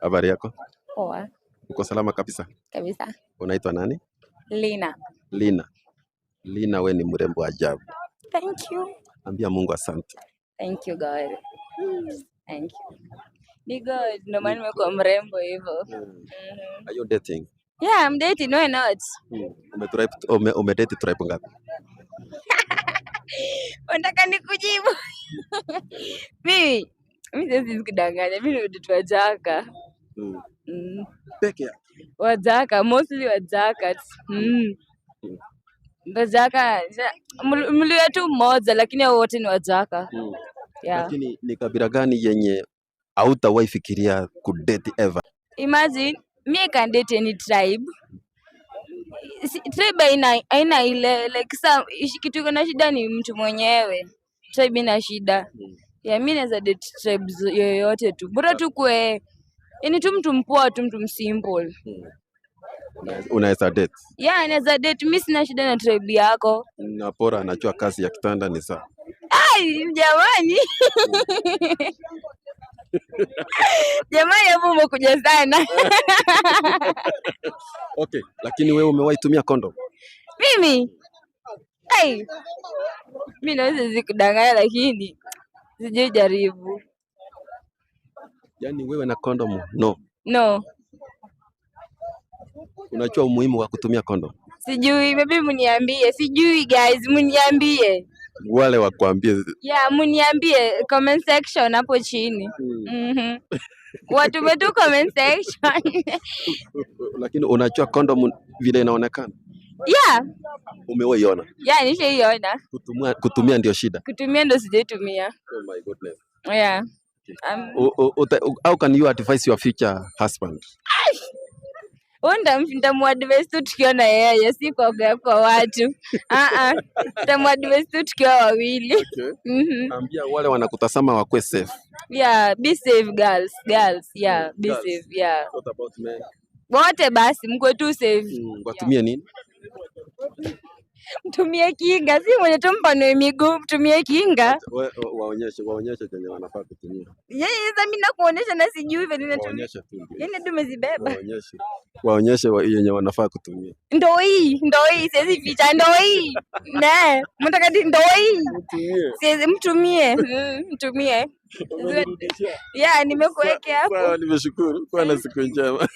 Habari yako? Poa. Uko salama kabisa? Kabisa. Unaitwa nani? Lina. Lina, we ni mrembo ajabu. Thank you. Ambia Mungu asante. Thank you God. Thank you. Ni God, ndio maana nimekuwa mrembo hivyo. Are you dating? Yeah, I'm dating, why not? Umedate tribe ngapi? Unataka nikujibu? Mimi siwezi kudanganya. Mimi ni mtoto wa Jaka. Peke yake. Wa Jaka, mostly wa Jaka. Jaka, mlio tu mmoja lakini wote ni wa Jaka. Yeah. Lakini ni kabila gani yenye hautawahi fikiria kudate ever? Imagine me I can date any tribe. Tribe haina ile like kitu iko na shida ni mtu mwenyewe. Tribe ina shida. Yeah, mimi naweza date tribes yoyote tu. Bora tu kwe yani tu mtu mpoa tu, mtu msimple. Unaweza date? Yeah, naweza date. Mimi sina shida na tribe yako. Na bora anajua kazi ya kitanda ni sawa. Ai, jamani. Jamani, hapo umekuja sana. Okay, lakini wewe umewahi tumia condom? Mimi? Ai. Mimi naweza zikudanganya lakini sijui jaribu. Yaani wewe na condom? No. Unajua umuhimu wa kutumia condom? Sijui, maybe mniambie. Sijui guys, mniambie. Wale wakwambie. Yeah, mniambie comment section hapo chini. Watu wetu comment section. Lakini unajua condom vile inaonekana? Yeah. Umewahi iona? Yeah, nishaiona. Kutumia ndio shida. Kutumia ndio sijaitumia. Oh my goodness. Yeah. How can you advise your future husband? Nitamuadvise tu tukiwa na yeye, si kwa watu. Nitamuadvise tu tukiwa wawili. Okay. Ambia wale wanakutazama wakwe safe. Yeah, be safe girls. Yeah, be safe. Yeah. What about men? Wote basi mko tu safe. Watumie nini? Mtumie kinga, si mwenye tu mpanue miguu, mtumie kinga. Waonyeshe chenye wanafaa kutumia. Sasa mimi nakuonyesha na sijui vile ninatumia. Waonyeshe tu. Yaani ndio umezibeba. Waonyeshe yenye wanafaa kutumia. Ndio hii, siwezi ficha, ndio hii. Ne, mtaka ndio hii. Siwezi mtumie. Mtumie. Yeah, nimekuwekea hapo. Sawa, nimeshukuru. Kuwa na siku njema.